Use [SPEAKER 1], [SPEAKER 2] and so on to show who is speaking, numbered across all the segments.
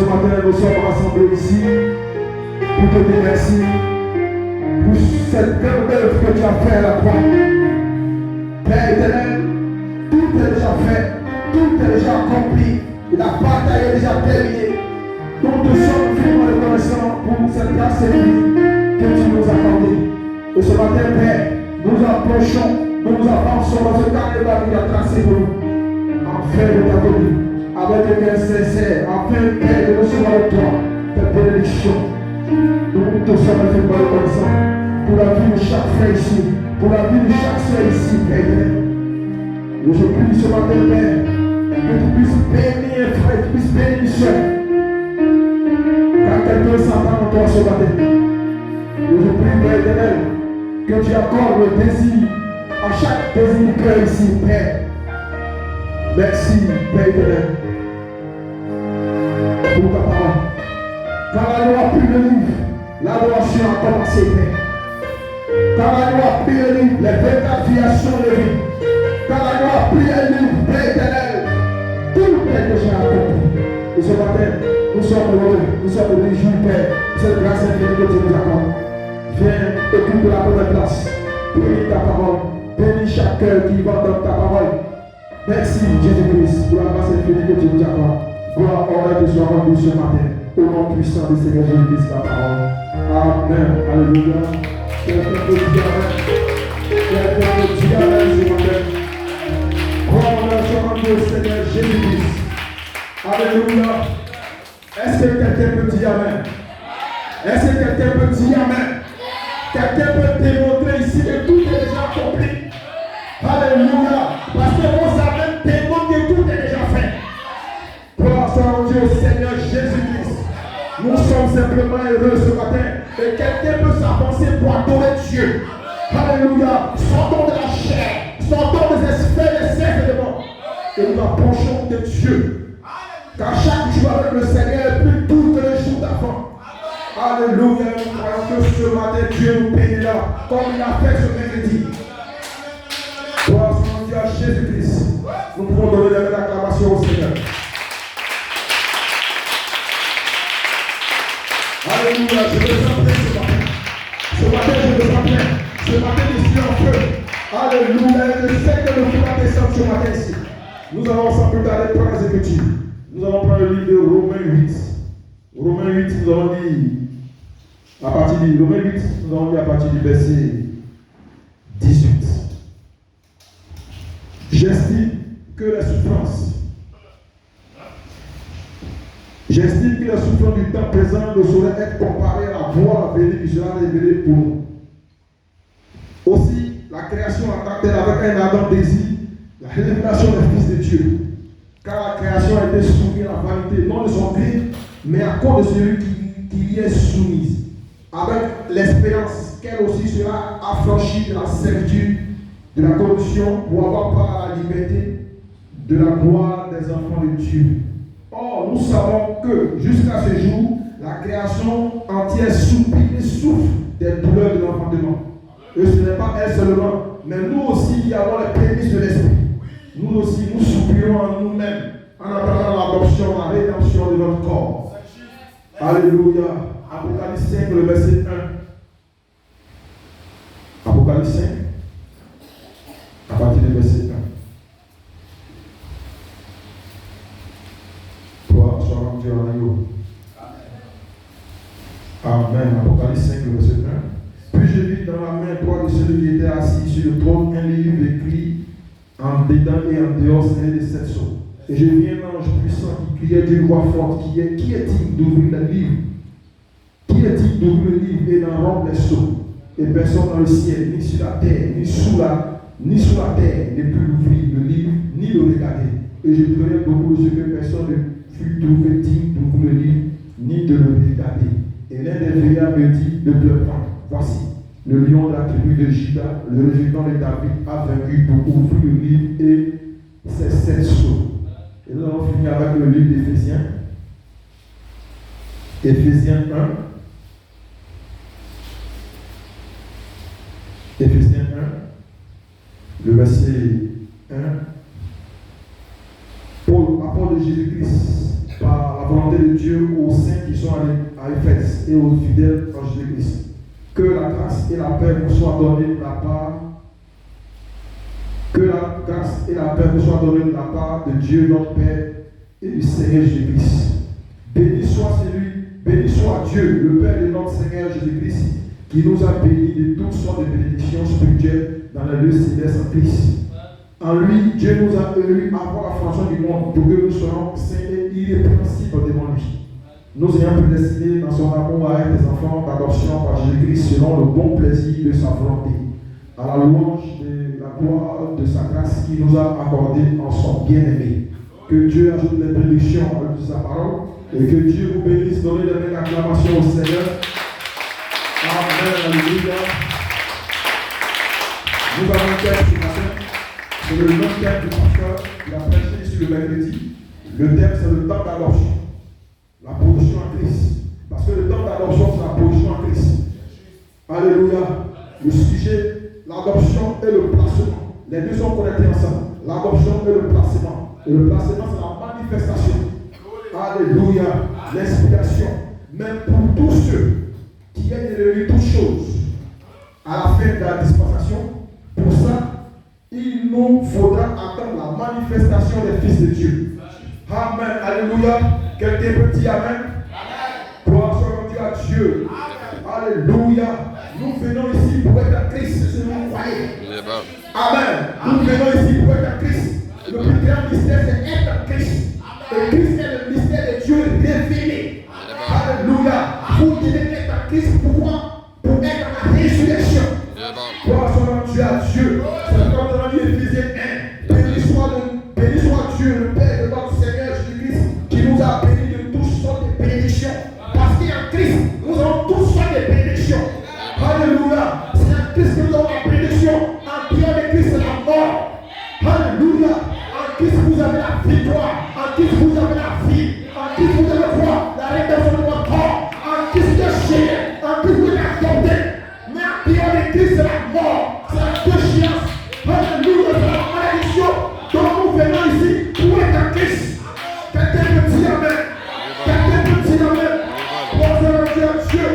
[SPEAKER 1] matin, nous sommes rassemblés ici pour te dire merci pour cette belle œuvre que tu as fait à la croix. Père éternel, tout est déjà fait, tout est déjà accompli, la bataille est déjà terminée. Nous te sommes vraiment reconnaissants pour cette grâce et vie que tu nous as accordée. Et ce matin, Père, nous approchons, nous nous avançons dans ce carnaval que tu as tracé pour nous, en fait de ta venue, avec un cœur sincère, afin, Père, de recevoir de toi ta bénédiction. Nous te sommes vraiment reconnaissants pour la vie de chaque frère ici, pour la vie de chaque soeur ici, Père. Et je prie ce matin, Père, que tu puisses bénir un frère, que tu puisses bénir une soeur. Car quelqu'un s'entend en toi ce matin. Et je prie, Père éternel, que tu accordes le désir à chaque désir du cœur ici, Père. Merci, Père éternel, pour ta parole. Quand la loi a pris le livre, l'adoration a commencé, Père. Quand la loi a pris le livre, les 24 filles sont levées. Quand la loi a pris le livre, Père éternel, tout est déjà accompli. Et ce matin, nous sommes heureux, nous sommes réjouis, Père, cette grâce infinie que tu nous accordes. Viens, occupe la première place, bénis ta parole, bénis chaque cœur qui va dans ta parole. Merci Jésus-Christ pour la grâce infinie que tu nous accordes. Gloire, honneur te soit rendu ce matin, au nom puissant de Seigneur Jésus-Christ, ta parole. Amen. Alléluia. Quelqu'un peut dire Amen. Quelqu'un peut dire Amen ce matin. Gloire, honneur soit rendu au Seigneur Jésus-Christ. Alléluia. Est-ce que quelqu'un peut dire Amen? Est-ce que quelqu'un peut dire Amen? Quelqu'un peut démontrer ici que tout est déjà accompli? Alléluia. Parce que vos amens témoignent que tout est déjà fait. Gloire soit rendue au Seigneur Jésus-Christ. Nous sommes simplement heureux ce matin. Et quelqu'un peut s'avancer pour adorer Dieu. Alléluia. Sortons de la chair. Sortons des espèces et des éléments. Et nous approchons de Dieu. Car chaque jour avec le Seigneur est plus doux que le jour d'avant. Alléluia. Nous croyons que ce matin Dieu nous bénira comme il a fait ce mercredi. Gloire soit à Jésus-Christ. Nous pouvons donner l'acclamation au Seigneur. Alléluia. Je me sens bien ce matin. Ce matin, je me sens bien. Ce matin, je suis en feu. Alléluia. Je sais que le feu va descendre ce matin ici. Nous allons sans plus tarder prendre les Écritures. Nous allons prendre le livre de Romains 8. Romains 8, nous allons lire à partir du Romains 8, nous allons lire à partir du verset 18. J'estime que les souffrances du temps présent ne sauraient être comparées à la gloire à venir qui sera révélée pour nous. Aussi, la création attend-elle avec un ardent désir la révélation des fils de Dieu. Car la création a été soumise à la vanité, non de son gré, mais à cause de celui qui y est soumise. Avec l'espérance qu'elle aussi sera affranchie de la servitude, de la corruption, pour avoir part à la liberté de la gloire des enfants de Dieu. Or, nous savons que jusqu'à ce jour, la création entière soupire et souffre des douleurs de l'enfantement. Et ce n'est pas elle seulement, mais nous aussi qui avons les prémices de l'esprit. Nous aussi, nous soupirons en nous-mêmes en attendant l'adoption, la rédemption de notre corps. Alléluia. Apocalypse 5, le verset 1. Apocalypse 5, à partir du verset 1. Gloire soit rendue à l'agneau. Amen. Apocalypse 5, le verset 1. Puis je vis dans la main droite de celui qui était assis sur le trône un livre écrit en dedans et en dehors, c'est de 7 sceaux. Et je vis un ange puissant qui criait d'une voix forte, qui est-il d'ouvrir le livre? Qui est-il d'ouvrir le livre et d'en rompre les sceaux? Et personne dans le ciel, ni sur la terre, ni sous la terre, ne put ouvrir le livre, ni le regarder. Et je pleurais beaucoup de ce que personne ne fut trouvé digne d'ouvrir le livre, ni de le regarder. Et l'un des veillards me dit de pleure pas. Voici, le lion de la tribu de Juda, le résident de David, a vaincu pour ouvrir le livre et ses 7 sceaux. Et nous allons finir avec le livre d'Éphésiens. Éphésiens 1. Éphésiens 1, le verset 1. Paul, apôtre de Jésus-Christ, par la volonté de Dieu, Dieu aux saints qui sont à Éphèse et aux fidèles en Jésus-Christ. Que la grâce et la paix vous soient données de la part. Que la grâce et la paix vous soient données de la part de Dieu notre Père et du Seigneur Jésus-Christ. Béni soit Dieu, le Père de notre Seigneur Jésus-Christ, qui nous a bénis de toutes sortes de bénédictions spirituelles dans les lieux célestes en Christ. En lui, Dieu nous a élus avant la fondation du monde pour que nous soyons saints et irrépréhensibles devant lui. Nous ayons prédestinés dans son amour à être des enfants d'adoption par Jésus-Christ selon le bon plaisir de sa volonté, à la louange de la gloire de sa grâce qui nous a accordé en son bien-aimé. Que Dieu ajoute les bénédictions de sa parole et que Dieu vous bénisse. Donnez les mêmes acclamations au Seigneur. Amen. Alléluia. Nous avons un thème ce matin. C'est le même thème du pasteur qui a prêché sur le mercredi. Le thème, c'est le temps d'adoption. La position en Christ. Parce que le temps d'adoption, c'est la position en Christ. Alléluia. Le sujet, l'adoption et le placement. Les deux sont connectés ensemble. L'adoption et le placement. Et le placement, c'est la manifestation. Alléluia. L'inspiration. Même pour tous ceux qui aient élevé toutes choses à la fin de la dispensation, pour ça, il nous faudra attendre la manifestation des fils de Dieu. Amen. Alléluia. Quelqu'un peut dire Amen. Gloire soit rendue à Dieu. Alléluia. Nous venons ici pour être à Christ. Si vous croyez. Amen. Nous venons ici pour être à Christ. Le plus grand mystère, c'est être à Christ. Et Christ est le mystère de Dieu révélé. Alléluia. Vous devez être à Christ. Pourquoi? Pour être à la résurrection. Gloire soit rendue à Dieu. C'est comme dans Éphésiens 1. Béni soit Dieu, le Père de notre Seigneur Jésus-Christ, qui nous a bénis de toutes sortes de bénédictions. Parce qu'en Christ, nous avons toutes sortes de bénédictions. Alléluia. C'est en Christ que nous avons la bénédiction. En dehors de Christ, c'est la mort. Alléluia. En Christ, vous avez la victoire. En Christ, vous avez la vie. En Christ, vous avez quoi? La rédemption de votre corps. En Christ, le chien. En Christ, vous êtes adopté. Mais en dehors de Christ, c'est la mort. C'est la déchéance. Alléluia. C'est la malédiction. Donc, nous venons ici pour être en Christ. Quelqu'un peut dire Amen. Quelqu'un peut dire Amen. Bonjour à Dieu.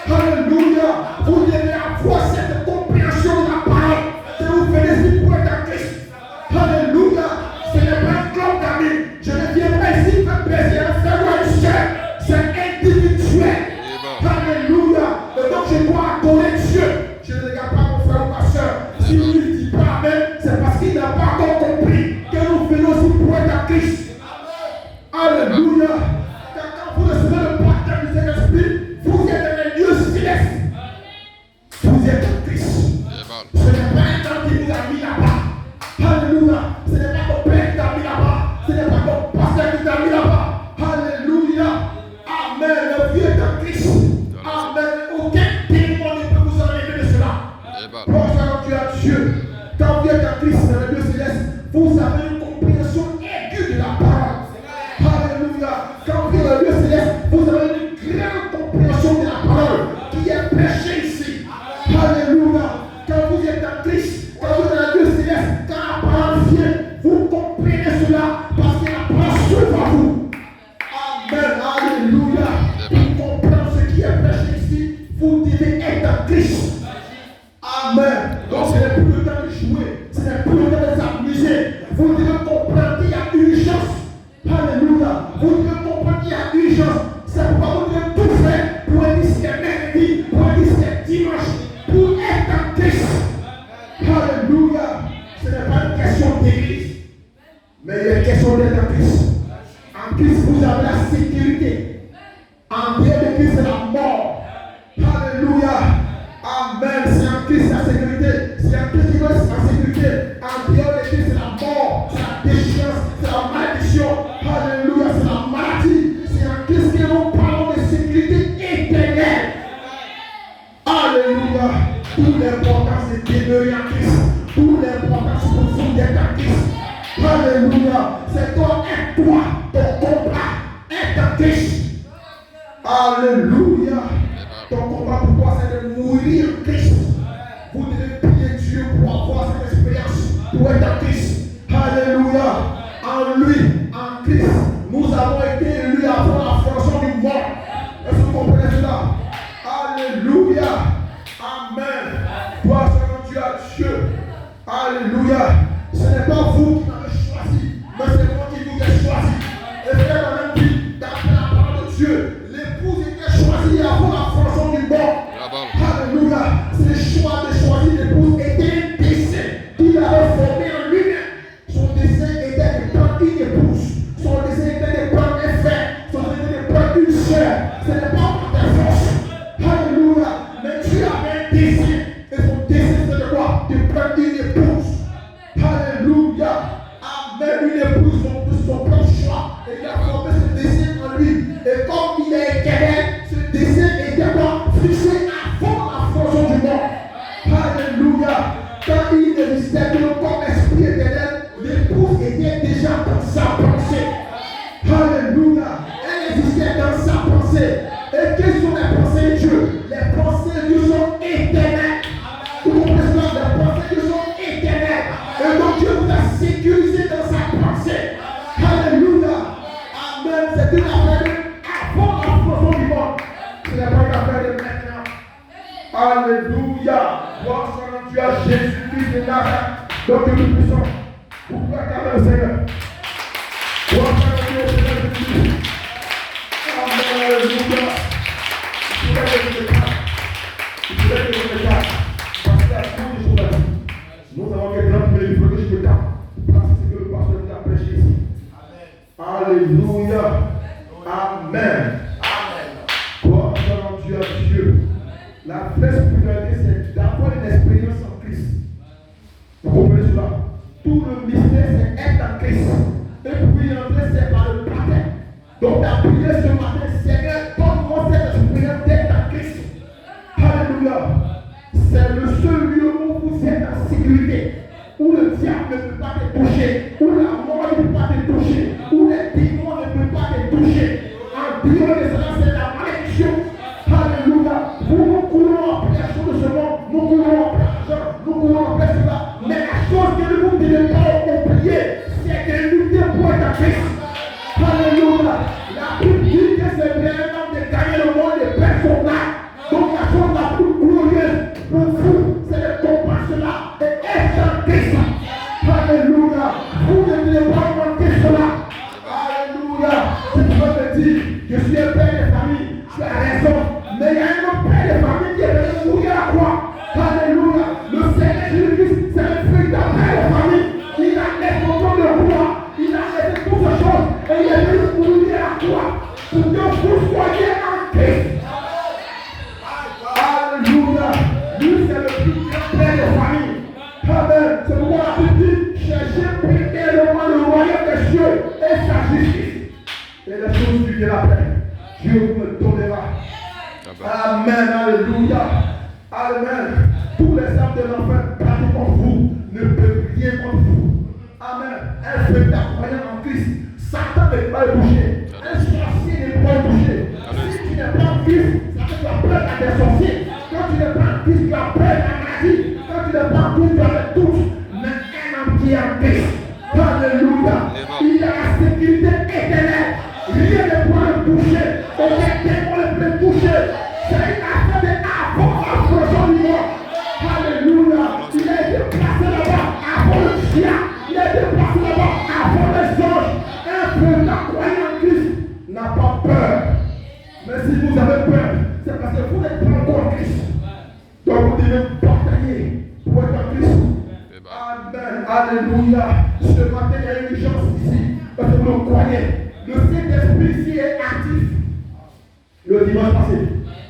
[SPEAKER 1] Alléluia. Vous devez avoir cette compréhension de la parole. Que vous venez ici pour être en Christ. Alléluia. Ce n'est pas un club d'amis. Je ne viens pas ici faire plaisir à faire une chair. C'est individuel. Alléluia. Et donc je dois adorer Dieu. Je ne regarde pas mon frère ou ma soeur. Si lui ne dit pas Amen, c'est parce qu'il n'a pas encore compris que nous venons aussi pour être en Christ. Alléluia. Quand vous recevez le baptême du Saint-Esprit, vous êtes dans les lieux célestes. Vous êtes en Christ. Ce n'est pas un temps qui nous a mis là-bas. Alléluia. Ce n'est pas ton père qui t'a mis là-bas. Ce n'est pas ton pasteur qui t'a mis là-bas. Alléluia. Amen. Le vieux est en Christ. Amen. Aucun démon ne peut vous enlever de cela. Gloire à Dieu. Quand vous êtes en Christ dans les lieux célestes, vous avez une compréhension aiguë de la parole. Alléluia. Quand vous êtes dans les lieux célestes, vous avez une grande compréhension de la parole qui est prêchée ici. Alléluia. Quand vous êtes en Christ, quand vous êtes dans les lieux célestes, quand la parole vient, vous comprenez cela parce que la parole s'ouvre à vous. Amen. Alléluia. Pour comprendre ce qui est prêché ici, vous devez être en Christ. Amen. Donc ce n'est plus le temps de jouer, ce n'est plus le temps de s'amuser. Vous devez comprendre qu'il y a urgence. Alléluia. Vous devez comprendre qu'il y a urgence. C'est pourquoi vous devez tout faire pour un disque mercredi, pour un disque dimanche, pour être en Christ. Alléluia. Ce n'est pas une question d'église, mais il est question d'être en Christ. En Christ, vous avez la sécurité. En dehors de Christ, c'est la mort. Alléluia. Amen. C'est en Christ la sécurité. C'est en Christ qui reste la sécurité. En dehors de Christ, c'est la mort. C'est la déchéance. C'est la malédiction. Alléluia. C'est la maladie. C'est en Christ que nous parlons de sécurité éternelle. Alléluia. Tout l'important, c'est de demeurer en Christ. Tout l'important, c'est pour vous d'être en Christ. Alléluia. C'est toi et toi. Ton combat est en Christ. Alléluia. Ton combat pour toi, c'est de mourir en Christ. Vous devez prier Dieu pour avoir cette expérience, pour être en Christ. Alléluia. En lui, en Christ, nous avons été élus avant la fondation Dieu. L'épouse était choisie avant la formation du monde. Alléluia. C'est le choix de choisir l'épouse était un dessein qu'il avait formé en lui-même. Son dessein était de prendre une épouse. Son dessein était de prendre un frère. Son dessein était de prendre une soeur. Ce n'est pas par ta force. Alléluia. Mais Dieu avait un dessein. Et son dessein c'était de quoi? De prendre une épouse. Alléluia. Amen. Une épouse de son propre choix. Et il a formé ce dessein en lui. Et comme il est éternel, ce dessein était quoi? Fixé avant la formation du monde. Alléluia. Quand il existait comme esprit éternel, l'épouse était déjà dans sa pensée. Alléluia. Elle existait dans sa pensée. Et quelles sont les pensées de Dieu? Les pensées de Dieu sont éternelles. Vous comprenez cela? Les pensées de Dieu sont éternelles. Et donc Dieu vous a sécurisé dans sa pensée. Alléluia. Amen. C'est une affaire avant la formation du monde. Ce n'est pas une affaire de maintenant. Alléluia. Gloire soit Dieu à Jésus-Christ de Nazareth, notre Tout-Puissant. Vous pouvez acclamer le Seigneur. Gloire soit Dieu au Seigneur Jésus-Christ. Amen. Alléluia. Il faudrait que je me calme. Il faudrait que je me calme. Parce qu'il y a trop de choses à dire. Nous avons quelqu'un qui me dit il faut que je me calme. Parce que c'est ce que le pasteur nous a prêché ici. Alléluia. Amen. Gloire soit Dieu à Dieu. La vraie spiritualité, c'est d'avoir une expérience en Christ. Vous comprenez cela? Tout le mystère, c'est être en Christ. Et puis entrer, c'est par le baptême. Donc, la prière ce matin, Seigneur, donne-moi cette expérience d'être en Christ. Alléluia. C'est le seul lieu où vous êtes en sécurité. Où le diable ne peut pas te toucher. Où la mort ne peut pas te toucher. Où les démons ne peuvent pas te toucher. En dehors de cela, c'est la malédiction. Alléluia. Nous courons après la chose de ce monde. Nous courons après l'argent. Nous courons après cela. Mais la chose que nous ne devons pas oublier, c'est de lutter pour être en Christ. Alléluia. La Bible dit que c'est vraiment de gagner le monde et perdre son âme. Donc la chose la plus glorieuse pour vous, c'est de comprendre cela et être en Christ. Alléluia. Vous ne devez pas manquer cela. Alléluia. Si tu veux me dire, je suis un père de famille, tu as raison. Mais il y a un autre père de famille qui est venu mourir à la croix. Alléluia. Le Seigneur Jésus-Christ, c'est le véritable père de famille. Il a laissé son nom de roi. Il a laissé toutes ces choses. Et il est venu mourir à la croix. Pour que vous soyez en Christ. Alléluia. Lui, c'est le plus grand père de famille. Amen. C'est pourquoi la Bible dit, cherchez premièrement le royaume des cieux et sa justice. Et les choses du Dieu la paix. Dieu vous le donnera. Amen, alléluia. Amen. Tous les âmes de l'enfer battus contre vous ne peuvent rien contre vous. Amen. Un véritable croyant en Christ, Satan ne peut pas le bouger. Un sorcier ne peut pas le bouger. Si tu n'es pas en Christ, ça fait que tu as peur à des sorciers. Quand tu n'es pas en Christ, tu as peur à la maladie. Quand tu n'es pas en Christ, tu as des doutes. Mais un homme qui est en Christ, alléluia, il a la sécurité éternelle. Rien ne pourra le toucher. Aucun démon ne peut le toucher. C'est une affaire de avant la formation du monde. Alléluia. Il a été placé là-bas avant le chien. Il a été placé là-bas avant les anges. Un véritable croyant en Christ n'a pas peur. Mais si vous avez peur, c'est parce que vous n'êtes pas encore en Christ. Donc vous devez batailler pour être en Christ. Amen. Alléluia. Ce matin, il y a une urgence ici. Parce que vous le croyez. Le Saint-Esprit ici est actif. Le dimanche passé,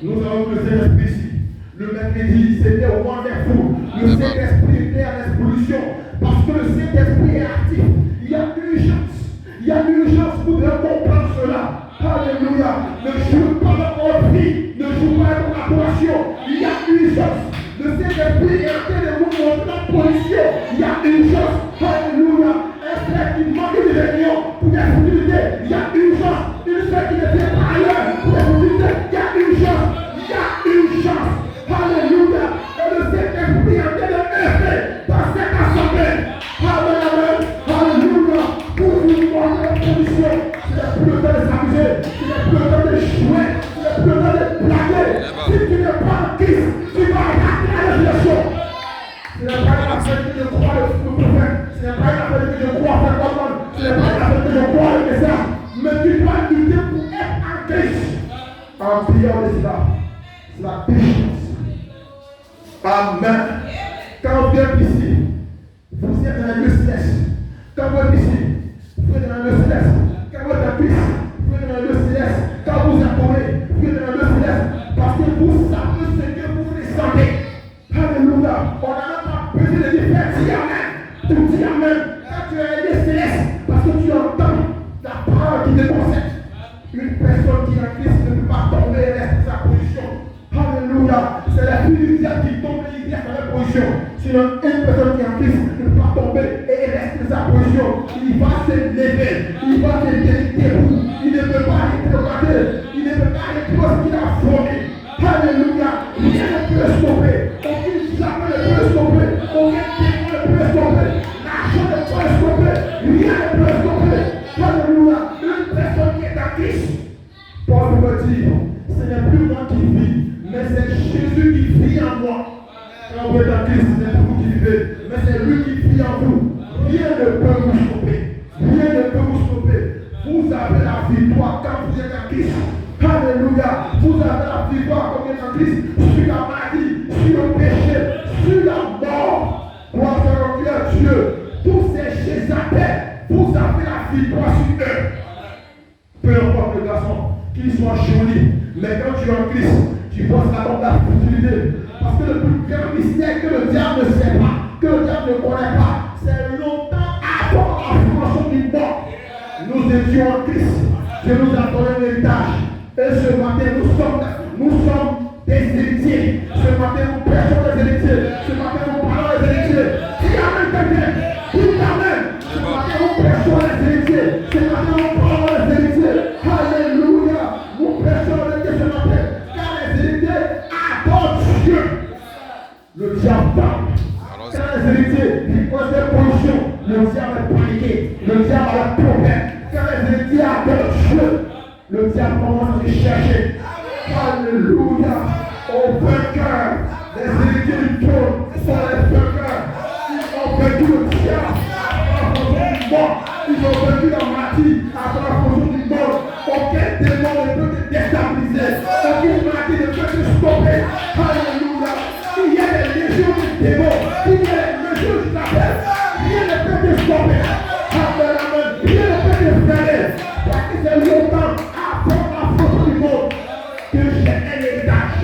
[SPEAKER 1] nous avons vu le Saint-Esprit ici. Le mercredi, c'était au wonderful. Le Saint-Esprit était en exposition. Parce que le Saint-Esprit est actif. Il y a urgence. Il y a urgence. Vous devez comprendre cela. Alléluia. Ne joue pas dans votre vie. Ne joue pas dans l'adoration. Il y a urgence. Le Saint-Esprit est en train de vous montrer la position. Il y a urgence. Alléluia. Un frère qui manque de réunion pour des futilités. Il y a urgence. Une frère qui ne vient pas ailleurs pour des futilités. Il y a urgence. Il y a urgence. Alléluia. Et le Saint-Esprit est en train de œuvrer dans cette assemblée. Amen, amen. Alléluia. Pour vous montrer la position. C'est plus le temps de s'amuser. C'est plus le temps de jouer. C'est plus le temps de blaguer. Si tu n'es pas en priant de cela. C'est la déchéance. Amen. Quand on vient ici, vous êtes dans le céleste. Quand vous êtes ici, vous êtes dans le céleste. Quand vous êtes en Christ, vous êtes dans le céleste. Quand vous adorez, vous êtes dans le céleste. Parce que vous savez ce que vous ressentez. Alléluia. On n'a même pas besoin de dire dis amen. Tu dis amen. Quand tu es dans le céleste, parce que tu entends la parole qui te concerne. Une personne qui est en Christ ne peut pas tomber et rester dans sa position. Alléluia. C'est la fiduciaire qui tombe et il reste dans la position. Sinon, une personne qui est en Christ ne peut pas tomber et rester dans sa position. Il va se lever. Il va se debout. Il ne peut pas rétrograder. Il ne peut pas rétrograder ce qu'il a formé. Alléluia. Rien ne peut le stopper. Aucune flamme ne peut le stopper. Aucun démon ne peut le stopper. L'argent ne peut le stopper. Rien ne peut le stopper. Alléluia. Une personne qui est en Christ. Paul me dit, ce n'est plus moi qui vis, mais c'est Jésus qui vit en moi. Quand vous êtes en Christ, ce n'est pas vous qui vivez, mais c'est lui qui vit en vous. Rien ne peut vous stopper. Rien ne peut vous stopper. Vous avez la victoire quand vous êtes en Christ. Alléluia. Vous avez la victoire quand vous êtes en Christ sur la maladie, sur le péché, sur la mort. Gloire à Dieu. Tous ces Jézabel, vous avez la victoire sur eux. Peu importe le garçon, qu'il soit joli, mais quand tu es en Christ, tu penses à la futilité. Parce que le plus grand mystère que le diable ne sait pas, que le diable ne connaît pas, c'est longtemps avant la formation du mort. Nous étions en Christ, Dieu nous a donné un héritage. Et ce matin, nous sommes des héritiers. Ce matin, nous prêchons des héritiers. Ce matin, nous parlons des héritiers. Dis amen, quelqu'un. Dis amen. Ce matin, nous prêchons les héritiers. Ce matin, nous parlons des héritiers. Alléluia. Nous prêchons les héritiers ce matin. Car les héritiers adorent Dieu. Le diable parle. Car les héritiers qui posent des positions, le diable est paniqué. Le diable a le problème. Car les héritiers adorent Dieu. Le diable commence à les chercher. Alléluia. Au vainqueur. Les héritiers du trône sont les vainqueurs. Ils ont vaincu le diable à la fonction du monde. Ils ont vaincu la maladie à la fonction du monde. Aucun démon ne peut te déstabiliser. Aucune maladie ne peut te stopper. Alléluia. Il y a des légions de démons. Il y a des légions de appel. Rien ne peut te stopper. Amen, amen. Rien ne peut te freiner. Parce que c'est longtemps avant la fonction du monde que j'ai un héritage.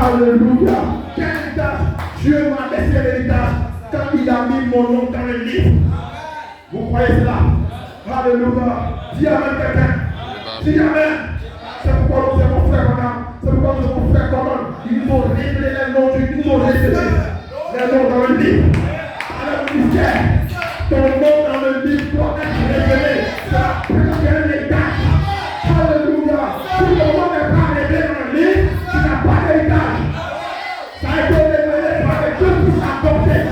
[SPEAKER 1] Alléluia. Quel héritage? Dieu m'a laissé l'héritage quand il a mis mon nom dans le livre. Vous croyez cela? Alléluia. Dis amen quelqu'un. Dis amen. C'est pourquoi nous sommes frères communs. C'est pourquoi nous sommes frères communs. Ils ont révélé les noms du Ils ont révélé les noms dans le livre. Alors mystère. Ton nom dans le livre doit être révélé. C'est la preuve qu'il y a un héritage. Alléluia. Si ton nom n'est pas révélé dans le livre, tu n'as pas d'héritage. Ça a été révélé par les deux qui s'apportaient.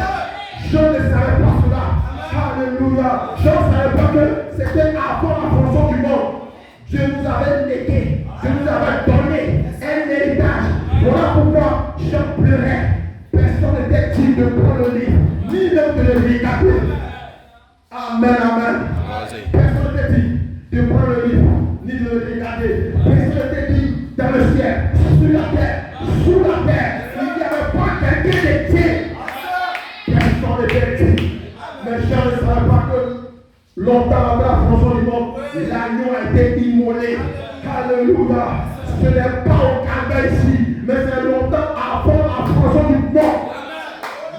[SPEAKER 1] Je ne savais pas cela. Alléluia. Je ne savais pas que c'était avant la fonction du monde. Dieu nous avait légué. Dieu nous avait donné un héritage. Voilà pourquoi j'en pleurais. Personne n'était digne de prendre le livre, ni même de le regarder. Amen, amen. Personne n'était digne de prendre le livre, ni de le regarder. Personne n'était digne dans le ciel, sur la terre, sous la terre. Il n'y avait pas quelqu'un de digne. Personne n'était digne. Mais je ne savais pas que longtemps avant la fonction du monde, l'agneau a été immolé. Alléluia. Ce n'est pas au Canada ici, mais c'est longtemps avant la fonction du monde.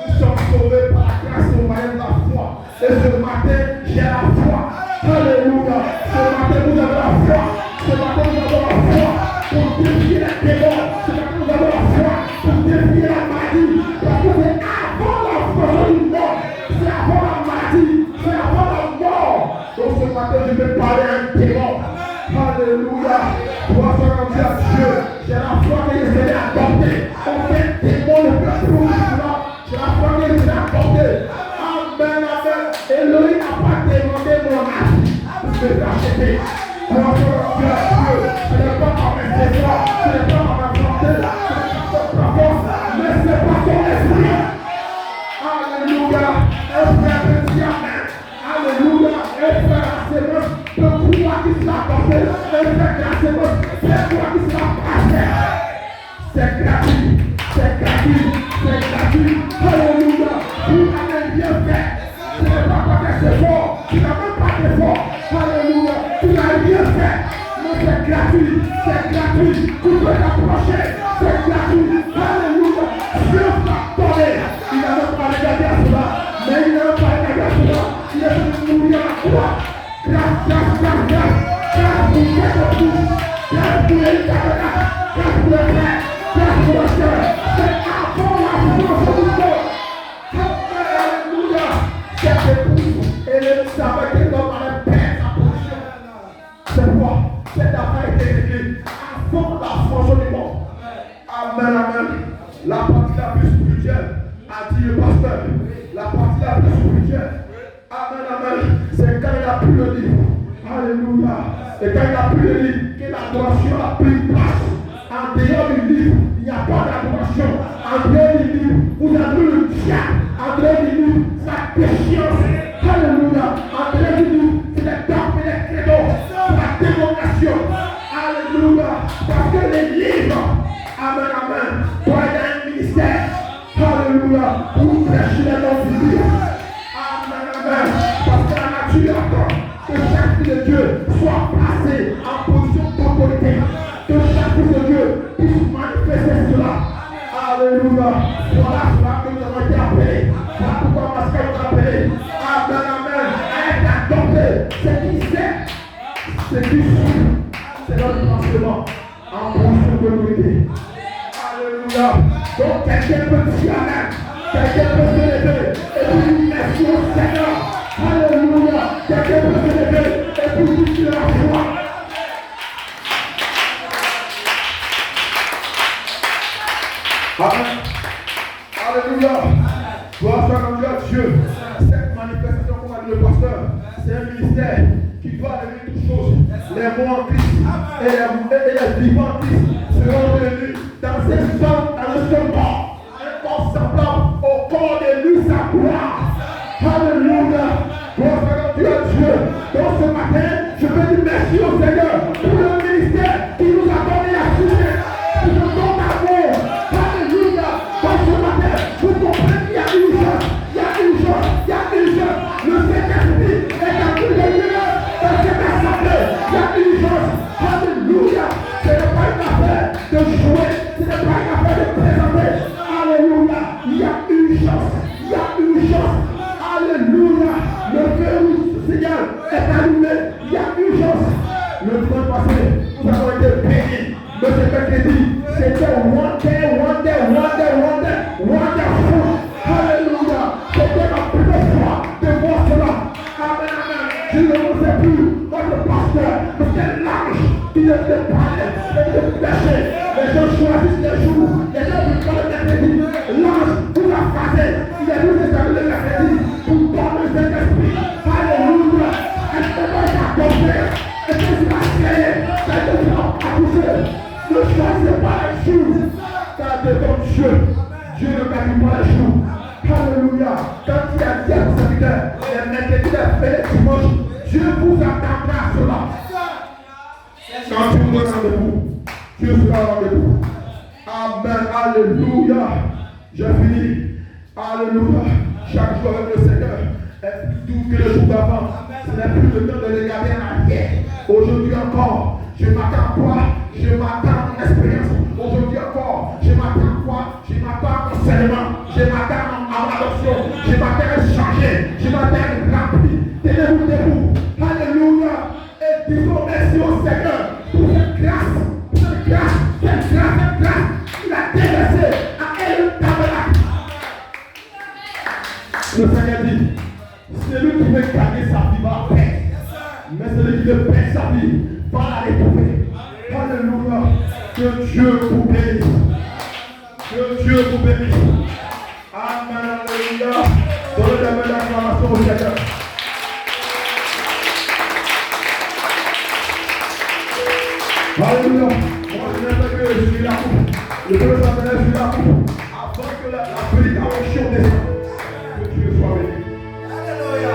[SPEAKER 1] Nous sommes sauvés par la grâce au moyen de la foi. Et ce matin, j'ai la foi. Alléluia. Ce matin, nous avons la foi. Ce matin, nous avons la foi pour défier les démons. Ce matin, nous avons la foi pour défier la maladie. Parce que c'est avant la fonction du monde. C'est avant la maladie. C'est avant la mort. Donc ce matin, je vais parler à un démon. Alléluia. Gloire à Dieu. J'ai la foi que je vais apporter. Aucun démon ne peut trouver cela. J'ai la foi que je vais apporter. Amen, amen. Elohim n'a pas demandé mon âge pour me racheter. Gloire à Dieu. Ce n'est pas par mes efforts. Ce n'est pas par ma santé. Ce n'est pas par ma force. Mais c'est par ton esprit. Alléluia. Un frère me dit amen. Alléluia. Un frère à ses mains peut croire qu'il sera apporté. Un frère à ses mains peut croire qu'il sera apporté. C'est gratuit. Tu peux t'approcher. C'est gratuit. Alléluia. Dieu va donner. Il n'a même pas regardé à cela. Mais il n'a même pas regardé à cela. Il est venu mourir à la croix. Grâce, grâce, grâce, grâce. Grâce pour quelque chose. Grâce pour les tabernacles. Grâce pour les frères. Grâce pour les sœurs. C'est avant la France du corps. Alléluia. Cette épouse, elle savait que l'homme allait perdre sa position. C'est quoi? Cette affaire était réglée avant la France du corps. Amen, amen. La partie la plus spirituelle, a dit le pasteur. La partie la plus spirituelle. Amen, amen. C'est quand il a pris le livre. Alléluia. Et quand il a pris le livre, que l'adoration a pris place. En dehors du livre, il n'y a pas d'adoration. En dehors du livre, vous avez le diable. En dehors du livre, c'est la défiance. Alléluia. En dehors du livre, c'est les dogmes et les credos. C'est la démonstration. Alléluia. Parce que les livres, amen, amen, doivent être un ministère. Alléluia. Pour prêcher les noms du livre. Amen, amen. Parce que la nature attend que chaque fille de Dieu soit placé en position d'autorité. Que chaque fille de Dieu puisse manifester cela. Alléluia. Voilà cela que nous avons été appelés. Voilà pourquoi Pascal nous a appelés. Amen, amen. À être adopté. C'est qui sait. C'est qui suit. C'est notre lancement en position d'autorité. Alléluia. Donc quelqu'un peut dire amen. Quelqu'un peut se lever et puis merci au Seigneur. Alléluia. Quelqu'un peut se lever et puis dire la foi. Amen. Alléluia. Gloire soit rendue à Dieu. Cette manifestation, comme a dit le pasteur, c'est un ministère qui doit devenir toutes choses. Les morts en Christ et les vivants en Christ seront réunis dans ce seul corps. Un corps semblable au corps de lui, sa gloire. Alléluia. Gloire soit rendue à Dieu. Donc ce matin, je veux dire merci au Seigneur pour le ministère qui nous a donné la suite. Pour ce don d'amour. Alléluia. Donc ce matin, vous comprenez qu'il y a une chose. Il y a une chose. Il y a une chose. Le Saint-Esprit est dans tous les lieux. Dans cette assemblée. Il y a une chose. Alléluia. Ce n'est pas une affaire de jouer. Ce n'est pas une affaire de présenter. Alléluia. Il y a une chose. Il y a une chose. Alléluia. Le feu rouge signal est allumé. Il y a une chose. Le dimanche passé, nous avons été bénis. Mais ce mercredi, c'était wonderful. Alléluia. C'était ma première fois de voir cela. Amen, amen. Je ne sais plus votre pasteur, mais quel large il était parlé et de péché. Les gens choisissent les jours. Les gens vous parlent le mercredi. L'ange vous a phasé. Il est venu s'établir le mercredi pour donner cet esprit. Alléluia. Est-ce que vous avez accompli? Est-ce que vous avez créé? Est-ce que vous avez accouché? Ne choisissez pas les jours. Car devant Dieu, Dieu ne gagne pas les jours. Alléluia. Quand il a dit à vos serviteurs, les mercredis, les fêtes, les dimanches, Dieu vous attendra à cela. Quand tu vous donnes rendez-vous, Dieu sera au rendez-vous. Amen. Alléluia. J'ai fini. Alléluia. Chaque jour avec le Seigneur est plus doux que le jour d'avant. Ce n'est plus le temps de regarder en arrière. Aujourd'hui encore, je m'attends à quoi? Je m'attends à une expérience. Aujourd'hui encore, je m'attends à quoi? Je m'attends à un enseignement. Je m'attends à l'adoption. Je m'attends à changer. Je m'attends à être rempli. Tenez-vous debout. Alléluia. Et disons merci au Seigneur pour cette grâce. Cette grâce. Il a déversé à elle le tabernacle. Le Seigneur dit, celui qui veut gagner sa vie va la paix. Mais celui qui veut perdre sa vie va la retrouver. Alléluia. Que Dieu vous bénisse. Que Dieu vous bénisse. Amen. Alléluia. Donnez l'acclamation au Seigneur. Alléluia. Moi je n'aime que je suis la coupe. Le peuple s'appelle je suis la coupe. Avant que la prédication descende. Que Dieu soit béni. Alléluia.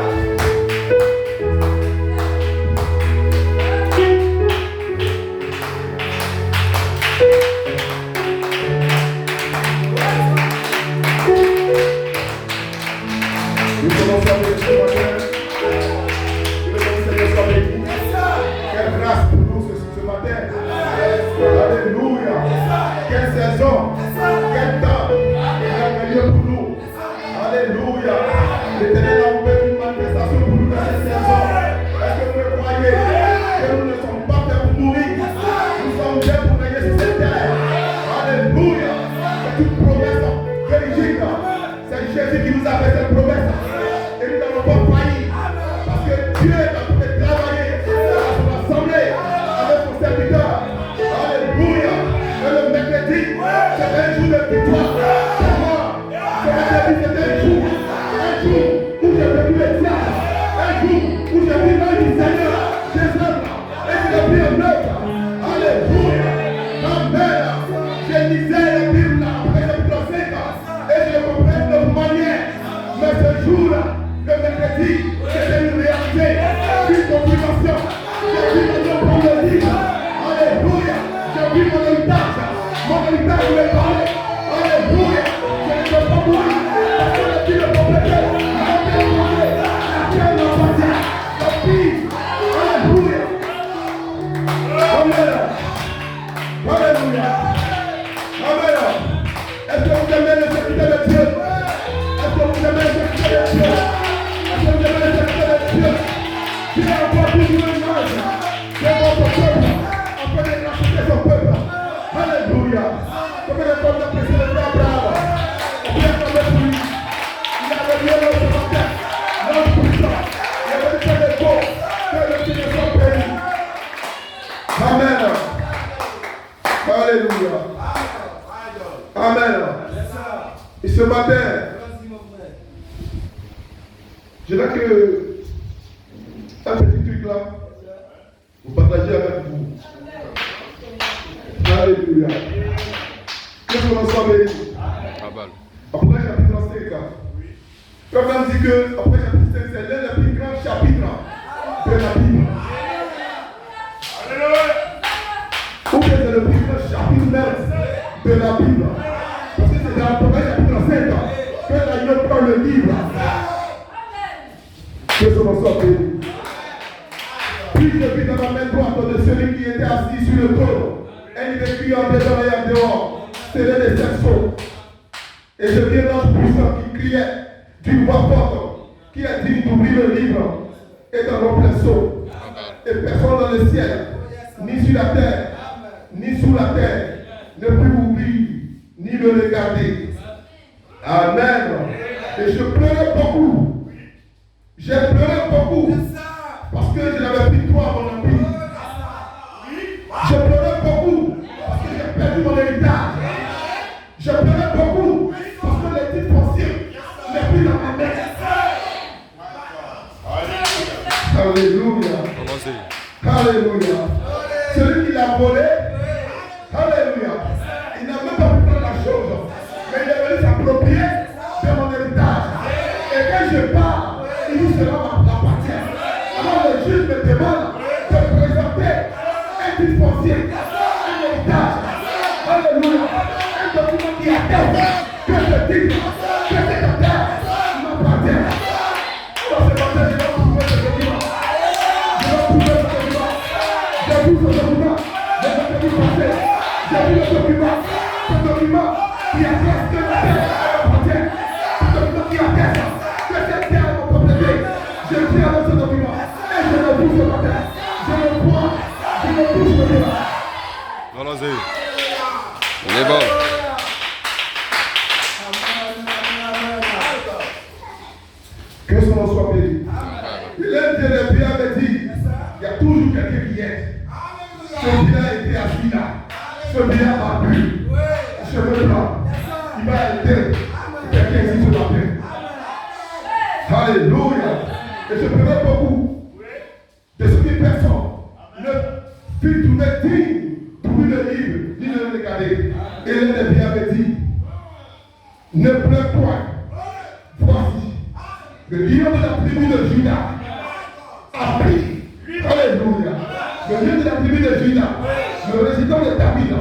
[SPEAKER 1] Nous commençons à bénir ce matin. Que le Seigneur soit béni. Quelle grâce pour nous ce matin. dit, c'était un jour de victoire. Pour moi, j'avais dit c'était un jour où j'ai vécu le diable, un jour où j'ai vu l'œil du Seigneur, des œuvres, et je l'ai pris en œuvre. Alléluia. Amen. Je lisais la Bible après chapitre 5 et je le comprenais de manière. Mais ce jour-là, le mercredi, c'était une réalité, une confirmation. J'ai vu mon Dieu prendre le livre. Alléluia. J'ai vu mon héritage. Mon héritage voulait parler. Alléluia. Je ne peux pas mourir. Parce que le Dieu le compléter. La terre parler. La terre m'appartient. La vie. Alléluia. Amen. Alléluia. Amen. Est-ce que vous aimez le serviteur de Dieu? Est-ce que vous aimez le serviteur de Dieu? Est-ce que vous aimez le serviteur de Dieu? Dieu a envoyé une image de votre peuple afin de racheter son peuple. Alléluia. Comme le peuple a pressé le frère Abraham, on vient comme pour lui. Il a levé l'autre matin, l'autre puissant. Il avait fait des beaux que le Dieu de son pays. Amen. Alléluia. Amen. Et ce matin, je veux que un petit truc là, vous partagez avec vous. Alléluia. Que l'on soit béni. Après chapitre 5, comme on dit que après chapitre 5, c'est l'un des plus grands chapitres de la Bible. Ou bien c'est le plus grand chapitre même de la Bible. Parce que c'est dans le premier chapitre 5 que l'agneau prend le livre. Que ce soit béni. Puis je vis dans la main droite de celui qui était assis sur le trône. Et il écrit en dedans et en dehors. C'était des cerceaux. Et je vis l'ange puissant qui criait d'une voix forte, qui a dit d'ouvrir le livre et d'en remplir le seau. Et personne dans le ciel, ni sur la terre, ni sous la terre, ne put ouvrir, ni le regarder. Amen. Et je pleurais beaucoup. J'ai pleuré beaucoup. Parce que je n'avais plus droit à mon empire. Je pleurais beaucoup. Parce que j'ai perdu mon héritage. Je pleurais beaucoup. Parce que les titres fonciers n'est plus dans ma main. Alléluia. Alléluia. Celui qui l'a volé, alléluia. Il n'a même pas pu prendre la chose. Mais il est venu s'approprier de mon héritage. Et quand je pars, il dit cela m'appartient. Alors le juge me demande de présenter un titre foncier, un héritage. Alléluia. Un document qui atteste que ce titre, que cette terre m'appartient. Alors ce matin, je vais trouver ce document. Je vais trouver ce document. J'ai vu ce document. Les document passé. J'ai vu le document. Ce document qui atteste que la terre m'appartient. Ce document qui atteste que cette terre m'a complété. Je viens avec ce document. Et je le pousse ce matin. Je le vois. Je le pousse ce matin.
[SPEAKER 2] Allons-y. On est bon.
[SPEAKER 1] Que son nom soit béni. L'un des Dieu avait dit, il y a toujours quelqu'un qui est. Celui-là était assis là. Celui-là a bu. Cheveux blancs. Il va aider quelqu'un ici ce matin. Alléluia. Et je pleurais beaucoup de ce que personne ne fut trouvé digne d'ouvrir le livre, ni de le regarder. Et l'un des Dieu avait dit, ne pleure point. Voici. Le lion de la tribu de Juda a pris, alléluia, le lion de la tribu de Juda, le résident de David,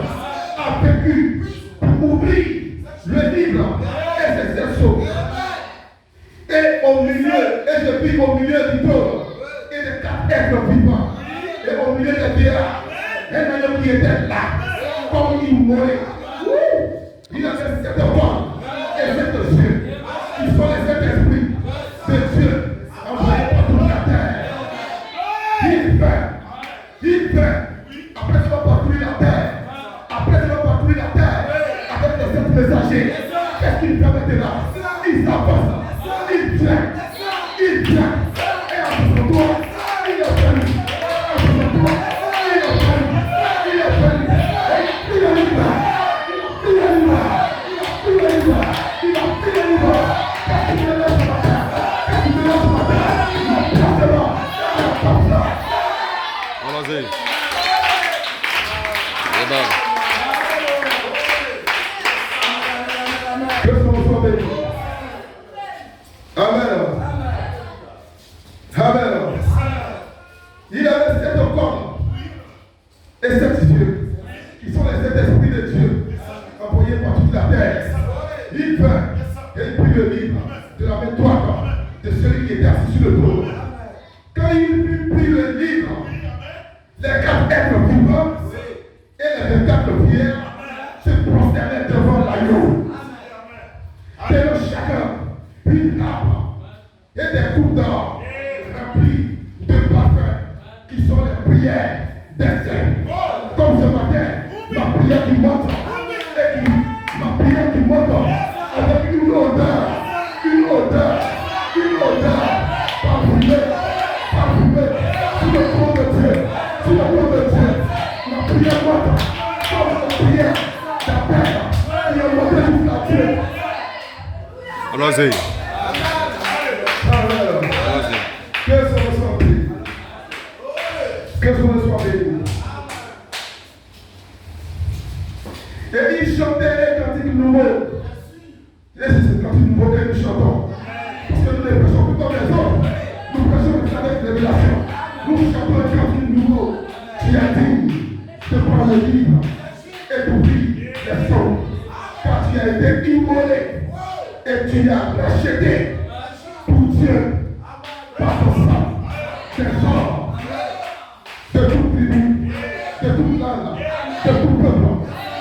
[SPEAKER 1] a vécu pour ouvrir le livre et ses cerceaux. Et au milieu, et je vis au milieu du trône, et de 4 êtres vivants, et au milieu des vieillards, un agneau qui était là, comme il mourait. Il avait 7 formes et 7 yeux, qui sont les 7 esprits de Dieu envoyés par toute la terre. Il fait, après avoir parcouru la terre, avec les 7 messagers, qu'est-ce qu'il fait maintenant? Il s'avance, il vient, et à son tour, il est venu, il est venu, il est libre. Que son nom soit béni. Amen. Amen. Il y avait 7 corps et 7 dieux qui sont les 7 esprits de Dieu envoyés par toute la terre. Il vint et il prit le livre de la main droite de celui qui était assis sur le trône. Quand il eut pris le livre, les 4 êtres vivants et les 24 vierges se prosternaient devant l'agneau. Et chacun une arme et des coupes d'or remplies de parfums qui sont les prières des saints. Comme ce matin, ma prière qui monte avec une odeur parfumée sur le trône de Dieu, ma prière monte comme la prière d'appel qui est montée sur la Dieu.
[SPEAKER 2] Allons-y.
[SPEAKER 1] Que son nom soit béni. Que son nom soit béni. Et il chantait les cantiques nouveaux. Et c'est ce cantique nouveau que nous chantons. Parce que nous ne prêchons plus comme les autres. Nous prêchons avec révélation. Nous chantons un cantique nouveau qui est digne de prendre le livre et d'ouvrir les sons. Car tu as été immolé et tu as racheté pour Dieu par ton sang des hommes de toute tribu, de toute langue, de tout peuple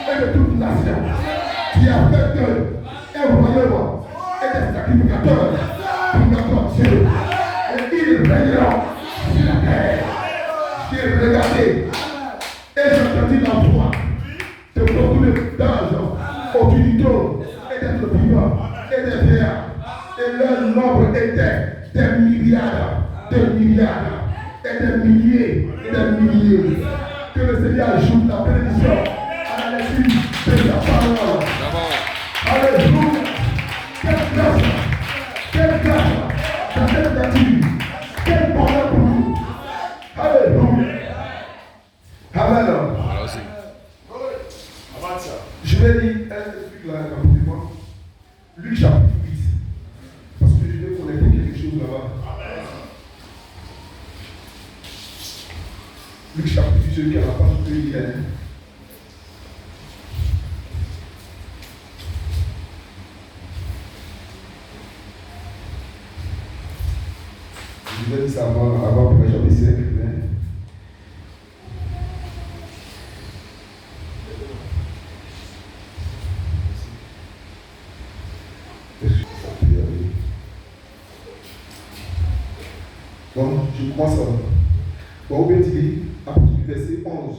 [SPEAKER 1] et de toute nation. Tu as fait d'eux un royaume et des sacrificateurs pour notre Dieu. Et ils régneront sur la terre. J'ai regardé et j'ai entendu la voix de beaucoup d'anges au-dessus du trône et d'êtres vivants et des vieillards. Et leur nombre était des milliards et des milliers et des milliers. Que le Seigneur ajoute la bénédiction à la lecture de sa parole. Alléluia. Quelle grâce dans cette nature. Quel bonheur pour nous. Alléluia. Amen. Je vais lire un truc là rapidement. Luc chapitre 8. Parce que je vais connecter quelque chose là-bas. Luc chapitre 8, celui qui a la page, je peux lire. Je vais dire ça avant pour chapitre 5. Bon, je commence. Bon, on va dire à partir du verset 11.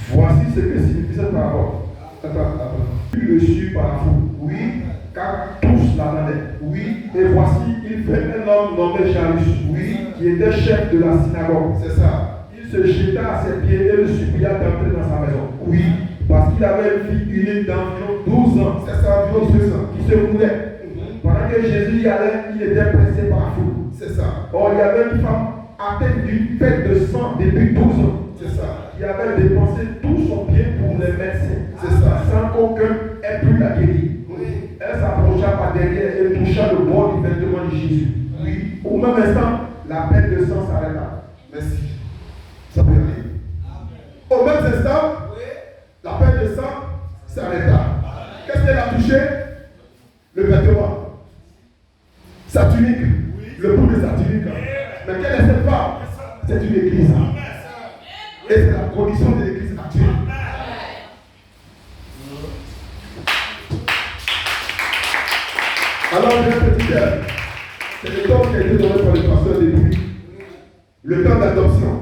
[SPEAKER 1] Voici ce que signifie cette parole. Attends. Il reçut par la foule. Oui, car tous l'attendaient. Oui, et voici, il fait un homme nommé Jairus. Oui, qui était chef de la synagogue. C'est ça. Il se jeta à ses pieds et le supplia d'entrer dans sa maison. Oui, parce qu'il avait une fille unique d'environ 12 ans. C'est ça, environ 12 ans. Qui se moulait. Pendant que Jésus y allait, il était pressé par la foule. C'est ça. Or, il y avait une femme atteinte d'une perte de sang depuis 12 ans. C'est ça. Qui avait dépensé tout son bien pour les médecins. C'est ça. Sans qu'aucun ait pu la guérir. Oui. Elle s'approcha par derrière et toucha le bord du vêtement de Jésus. Oui. Au même instant, la perte de sang s'arrêta. Merci. Ça peut aller. Au même instant, la perte de sang s'arrêta. Qu'est-ce qu'elle a touché? Le vêtement. Sa tunique. Le bout de sa tunique. Mais quelle est cette femme? C'est une église. Et c'est la condition de l'église actuelle. Alors, je vais te dire, c'est le temps qui a été donné par le pasteur depuis. Le temps d'adoption.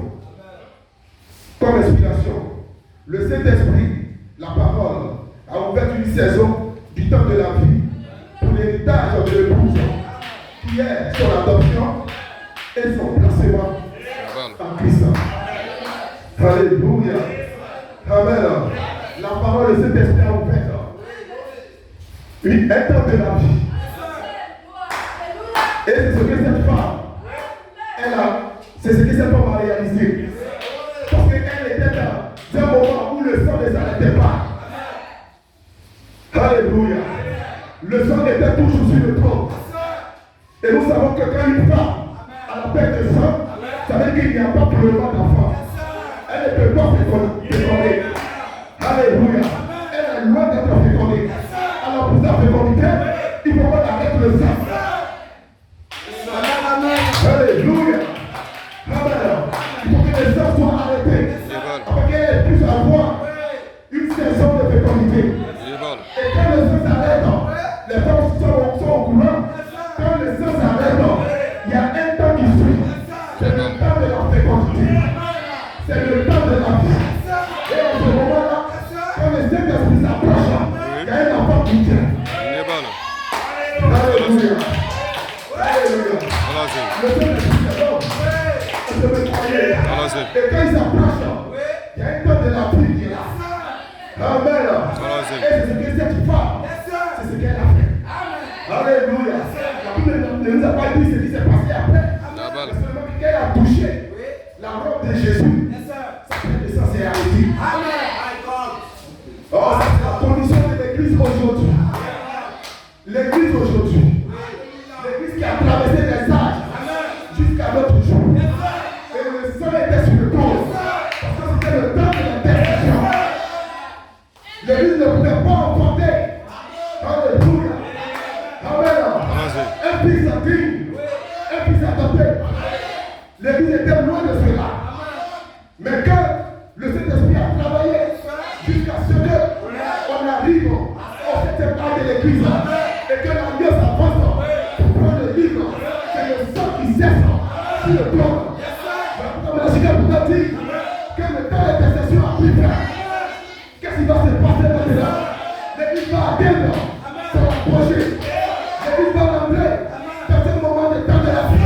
[SPEAKER 1] Comme inspiration. Le Saint-Esprit, la parole, a ouvert une saison du temps de la vie pour l'héritage de l'épouse, qui est son adoption et son placement en Christ. Alléluia. Amen. La parole de cet esprit a ouvert un temps de la vie. Et c'est ce que cette femme, elle a C'est ce que cette femme a réalisé. Parce qu'elle était dans un moment où le sang ne s'arrêtait pas. Alléluia. Le sang était toujours sur le trône. Et nous savons que quand une femme a la perte de sang, ça veut dire qu'il n'y a pas pour le moment d'enfant. Elle ne peut pas féconder. Alléluia. Elle est loin d'être fécondée. Alors pour sa fécondité, il faut qu'on arrête le sang. Alléluia. Amen. Il faut que les sang soient arrêtés. Afin qu'elle puisse avoir une saison de fécondité. Et quand le sang s'arrête, les femmes sont au courant. Quand le sang s'arrête, il y a un temps qui suit. C'est le temps de la fécondité. C'est le temps de la vie. Et à ce moment-là, quand le Saint-Esprit s'approche, il y a un enfant qui vient. Alléluia. Alléluia. Le Saint-Esprit est bon. On se met croyer. Et quand il s'approche, il y a un temps de la vie qui est là. Amen. Et c'est ce que cette femme, c'est ce qu'elle a fait. Alléluia. La Bible ne nous a pas dit ce qui s'est passé après. C'est seulement qu'elle a touché la robe de Jésus. Ça fait de ça, c'est arrêté. Oh, c'est la condition de l'église aujourd'hui. L'église aujourd'hui. L'église qui a traversé les âges jusqu'à notre jour. Et le sang était sur le corps. Parce que c'était le temps de l'intercession. L'église ne pouvait pas enfanter. Alléluia. Amen. Un fils indigne. Un fils adopté. L'église était loin de cela. Mais quand le Saint-Esprit a travaillé jusqu'à ce qu'on arrive au septième âge de l'église et que l'ambiance avance pour prendre le livre, c'est le sang qui cesse sur le trône. Comme la Chica vous a dit que le temps d'intercession a pris fin. Qu'est-ce qui va se passer maintenant? L'église va atteindre son projet. L'église va rentrer dans ce moment de temps de la vie.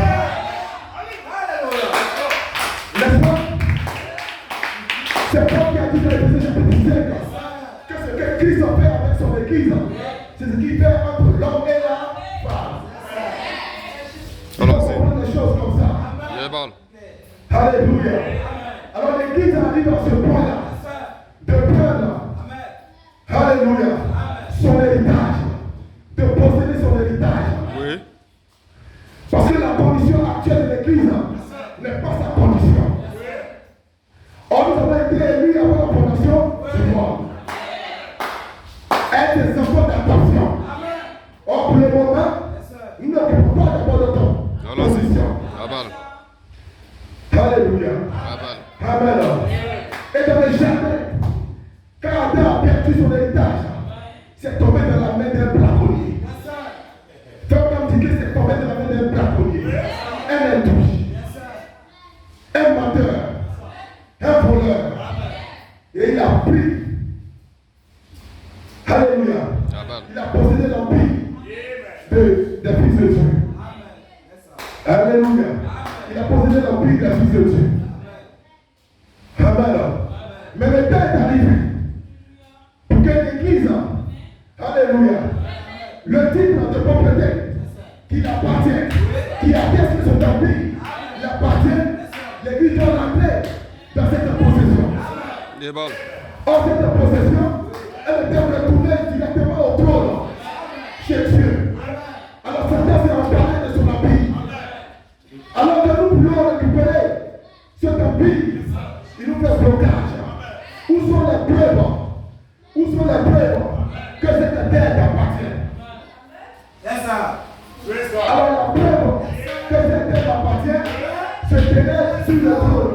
[SPEAKER 1] N'est-ce pas? C'est Paul qui a dit dans l'Éphésiens chapitre 5 que ce que Christ a fait avec son église, c'est ce qu'il fait entre l'homme et la femme. Il faut comprendre les choses comme ça. Alléluia. Alors l'église arrive à ce point-là de prendre, alléluia, son héritage, de posséder son héritage.
[SPEAKER 2] Oui.
[SPEAKER 1] Parce que la condition actuelle de l'église n'est pas sa condition. Or, nous avons été élus avant la fondation du monde. Être des enfants d'attention. Or, pour le moment, nous n'occupons pas d'abord notre position. Alléluia. Amen. Et dans le jardin, quand Adam a perdu son héritage, c'est tombé dans la main d'un braconnier. Comme dit que c'est tombé dans la main d'un braconnier. Un intouche, un menteur, un voleur. Et il a pris. Alléluia. Il a possédé l'empire des fils de Dieu. Alléluia. Il a possédé l'empire des fils de Dieu. Amen. Mais le temps est arrivé pour que l'église, alléluia, le titre de propriété qui l'appartient, qui atteste son empire, il appartient, l'église doit rentrer dans cette possession. Or, cette possession, elle est retournée directement au trône, chez Dieu. Alors, Satan s'est emparé de son empire. Alors que nous voulons récupérer cet empire, il nous fait blocage. Où sont les preuves? Où sont les preuves que cette terre t'appartient? Alors la preuve que cette terre t'appartient se tenait sur le trône.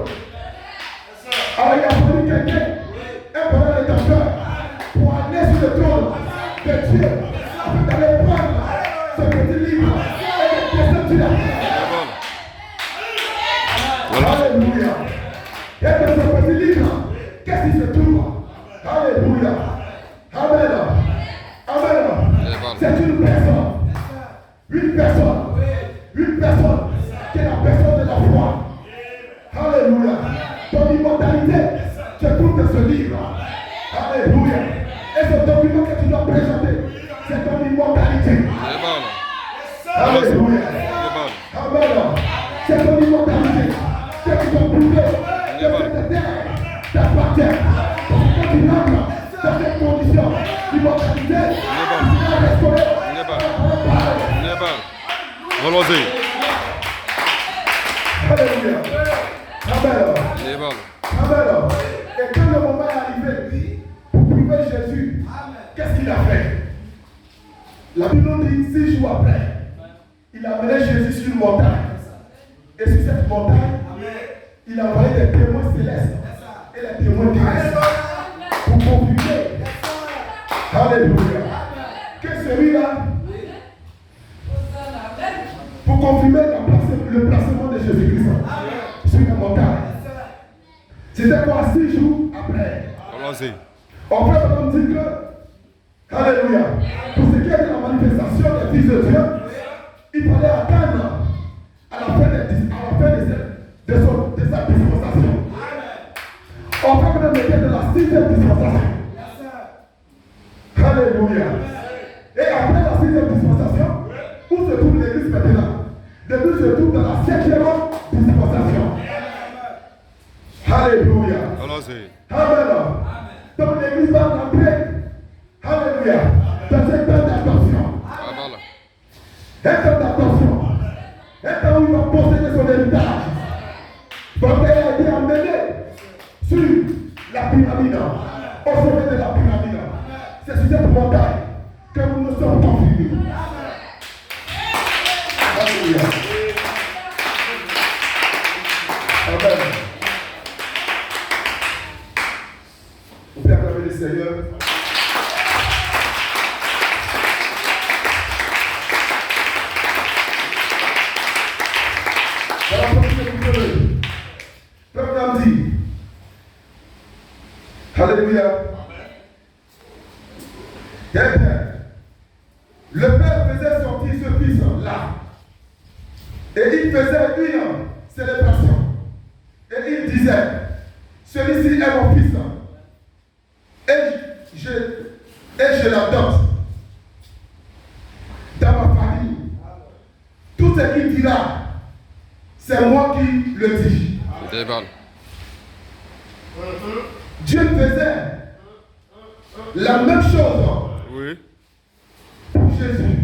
[SPEAKER 1] Alors il a fallu quelqu'un, un bonheur de ton cœur, pour aller sur le trône de Dieu, afin d'aller prendre ce petit livre et de descendre la terre. Alléluia. Et dans ce petit livre, qu'est-ce qui se trouve? Alléluia. Amen. Amen. C'est une personne. Une personne. Une personne qui est la personne de la foi. Alléluia. Ton immortalité se trouve dans ce livre. Alléluia. Et ce document que tu dois présenter, c'est ton immortalité. Alléluia. Amen. C'est ton immortalité. cette terre t'appartient. Parce que quand tu rentres dans cette condition d'immortalité, tu seras restauré.
[SPEAKER 2] Allons-y.
[SPEAKER 1] Alléluia. Amen. Amen. Et quand le moment est arrivé pour prouver Jésus, qu'est-ce qu'il a fait? La Bible nous dit 6 jours après, il a amené Jésus sur une montagne. Et sur cette montagne, il a envoyé des témoins célestes et les témoins terrestres pour confirmer. Alléluia. Que celui-là, pour confirmer le placement de Jésus-Christ sur la montagne. C'était quoi 6 jours après?
[SPEAKER 2] Allons-y.
[SPEAKER 1] On peut vraiment dire que, alléluia, pour ce qui est de la manifestation des fils de Dieu, il fallait attendre à la fin de sa dispensation. On peut même mettre de la 6e dispensation. Alléluia. Et après la 6e dispensation, où se trouve l'église maintenant? L'église se trouve dans la 7e dispensation. Alléluia.
[SPEAKER 2] Allons-y.
[SPEAKER 1] Amen. Donc l'église va rentrer, alléluia, dans un temps d'attention. Un temps d'attention. Un temps où il va posséder son héritage. Donc elle a été amenée sur la pyramide, au sommet de la pyramide. C'est sur cette montagne que nous nous sommes confirmés. Alléluia. Amen. Vous pouvez acclamer le Seigneur. Alors, peuple dit, alléluia. Et bien, le Père faisait sortir ce fils-là. Et il faisait une célébration. Et il disait, celui-ci est mon fils. Et je l'adopte dans ma famille. Tout ce qu'il dira, c'est moi qui le dis. Dieu faisait la même chose pour Jésus.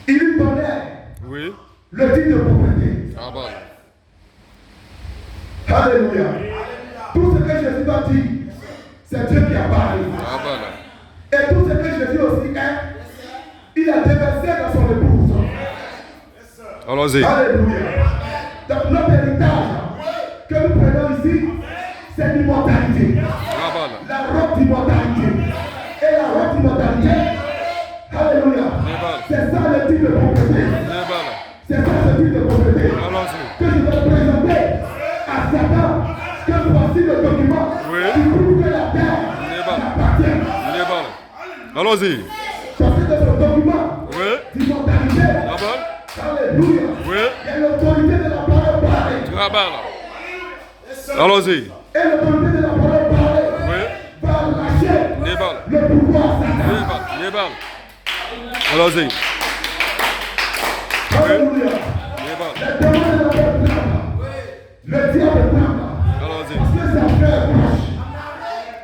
[SPEAKER 1] Il lui donnait le titre de propriété. Alléluia. Tout ce que Jésus va dire, c'est Dieu qui a parlé. Et tout ce que Jésus aussi est, il a déversé dans son épouse.
[SPEAKER 2] Allons-y.
[SPEAKER 1] Alléluia. Donc notre héritage que nous prenons ici, c'est l'immortalité. La robe d'immortalité. Et la robe d'immortalité, alléluia, c'est ça le type de propriété. C'est ça le type de propriété. Que je vais présenter à Satan. Que voici le document qui prouve que la terre appartient.
[SPEAKER 2] Allons-y.
[SPEAKER 1] Parce que dans le document d'immortalité, alléluia, il y a l'autorité de la parole parlée.
[SPEAKER 2] Allons-y.
[SPEAKER 1] Et l'autorité de la parole parlée va lâcher le pouvoir satanique.
[SPEAKER 2] Allons-y.
[SPEAKER 1] Alléluia. Les témoins de la terre tremblent. Le diable tremble.
[SPEAKER 2] Allons-y.
[SPEAKER 1] Parce que ça fait proche.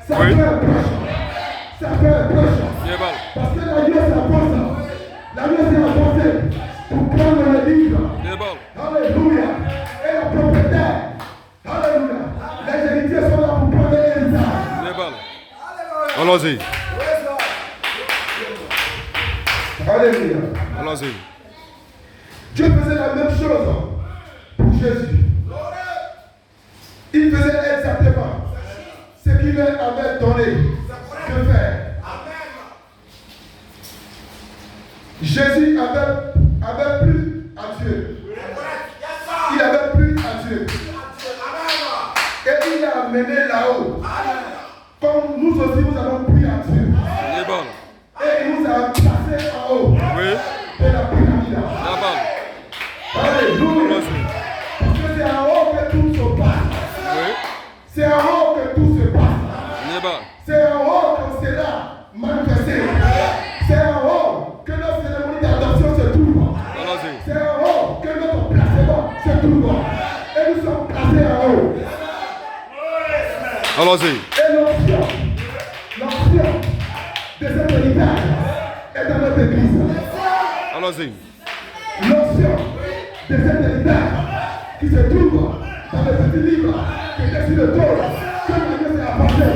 [SPEAKER 1] Ça fait proche. Ça fait proche. Parce que l'alliance s'avance. L'alliance est avancée pour prendre le livre. Alléluia. Et le propriétaire. Alléluia. Les héritiers sont là pour prendre l'héritage.
[SPEAKER 2] Allons-y.
[SPEAKER 1] Alléluia.
[SPEAKER 2] Allons-y.
[SPEAKER 1] Dieu faisait la même chose pour Jésus. Il faisait exactement ce qu'il leur avait donné de faire. Jésus avait plu à Dieu. Il avait plu à Dieu. Et il l'a amené là-haut. Comme nous aussi, nous avons plu à Dieu. Et il nous a placés en haut de la pyramide. Alléluia. Parce que c'est en haut que tout se passe. C'est en haut que tout se passe. C'est en haut qu'on sera manifesté. C'est en haut que notre cérémonie d'adoption se trouve. C'est en haut que notre placement C'est tout bon. Et nous sommes placés en haut.
[SPEAKER 2] Allons-y.
[SPEAKER 1] Et l'onction de cet héritage est dans notre église.
[SPEAKER 2] Allons-y.
[SPEAKER 1] L'onction de cet héritage qui se trouve dans le petit livre qui est sur le dos, que Dieu s'est apporté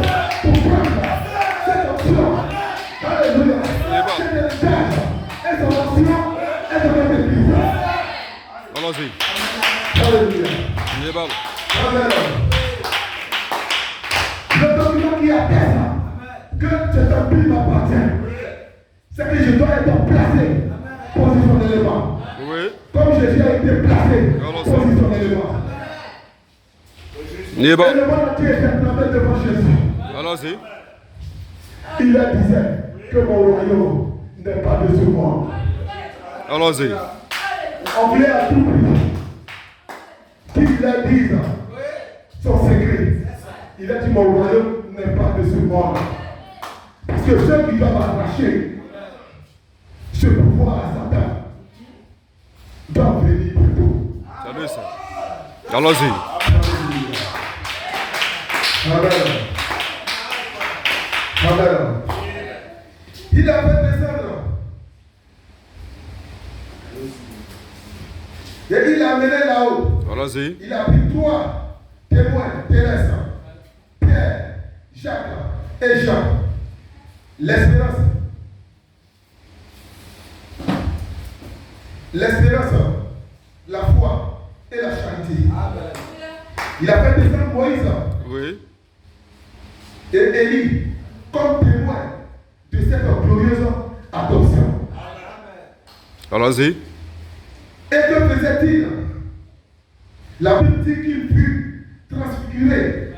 [SPEAKER 1] pour prendre cette onction. Alléluia. Cet héritage et son onction est dans notre église.
[SPEAKER 2] Allons-y.
[SPEAKER 1] Alléluia. Amen. Le document qui atteste que cet empire m'appartient, c'est que je dois être placé positionnellement.
[SPEAKER 2] Oui.
[SPEAKER 1] Comme Jésus a été placé positionnellement. Et le monde entier est acclamé devant Jésus.
[SPEAKER 2] Allons-y.
[SPEAKER 1] Il leur disait que mon royaume n'est pas de ce monde.
[SPEAKER 2] Allons-y.
[SPEAKER 1] On voulait à tout prix qu'il leur dise son secret. Il a dit mon royaume n'est pas de ce monde. Parce que ceux qui doivent arracher ce pouvoir à Satan doivent venir plutôt.
[SPEAKER 2] Salut ça. Allons-y.
[SPEAKER 1] Amen. Amen. Il a fait descendre. Et il l'a amené là-haut.
[SPEAKER 2] Allons-y.
[SPEAKER 1] Il a pris 3 témoins terrestres. Pierre, Jacques et Jean. L'espérance. L'espérance, la foi et la charité. Il a fait descendre Moïse.
[SPEAKER 2] Oui.
[SPEAKER 1] Et Élie comme témoin de cette glorieuse adoption.
[SPEAKER 2] Allons-y.
[SPEAKER 1] Et que faisait-il? La Bible dit qu'il fut transfiguré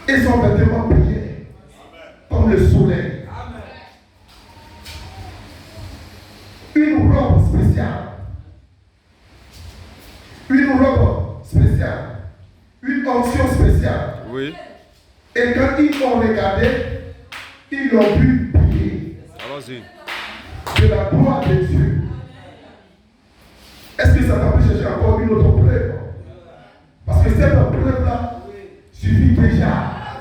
[SPEAKER 1] et son vêtement brillait comme le soleil. Une robe spéciale. Une robe spéciale. Une onction spéciale.
[SPEAKER 2] Oui.
[SPEAKER 1] Et quand ils l'ont regardé, ils l'ont vu briller.
[SPEAKER 2] Allons-y.
[SPEAKER 1] De la gloire de Dieu. Est-ce que ça t'a pu chercher encore une autre preuve? Parce que cette preuve-là suffit déjà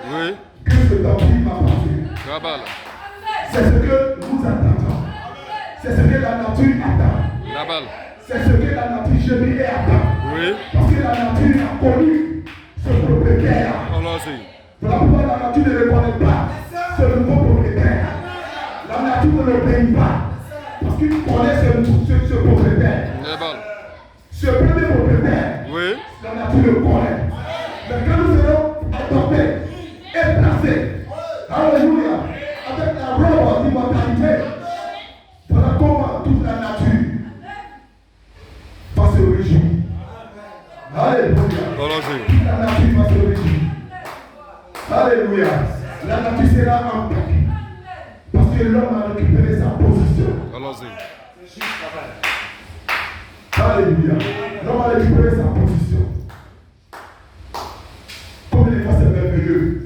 [SPEAKER 2] Oui.
[SPEAKER 1] que ce empire m'appartient.
[SPEAKER 2] Cabal.
[SPEAKER 1] C'est ce que nous attendons. C'est ce que la nature attend.
[SPEAKER 2] Cabal.
[SPEAKER 1] C'est ce que la nature générée attend.
[SPEAKER 2] Oui.
[SPEAKER 1] Parce que la nature a connu ce propriétaire.
[SPEAKER 2] Allons-y.
[SPEAKER 1] Voilà pourquoi la nature ne reconnaît pas ce nouveau propriétaire. La nature ne l'obéit pas. Parce qu'il connaît ce propriétaire.
[SPEAKER 2] Cabal.
[SPEAKER 1] Ce premier propriétaire,
[SPEAKER 2] Oui.
[SPEAKER 1] la nature le connaît. Mais quand nous serons adoptés et placés, alléluia, avec la robe d'immortalité, voilà comment toute la nature va se réjouir. Alléluia.
[SPEAKER 2] Allons-y.
[SPEAKER 1] Toute la nature va se réjouir. Alléluia. La nature sera en paix. Parce que l'homme a récupéré sa position.
[SPEAKER 2] Allons-y.
[SPEAKER 1] Alléluia.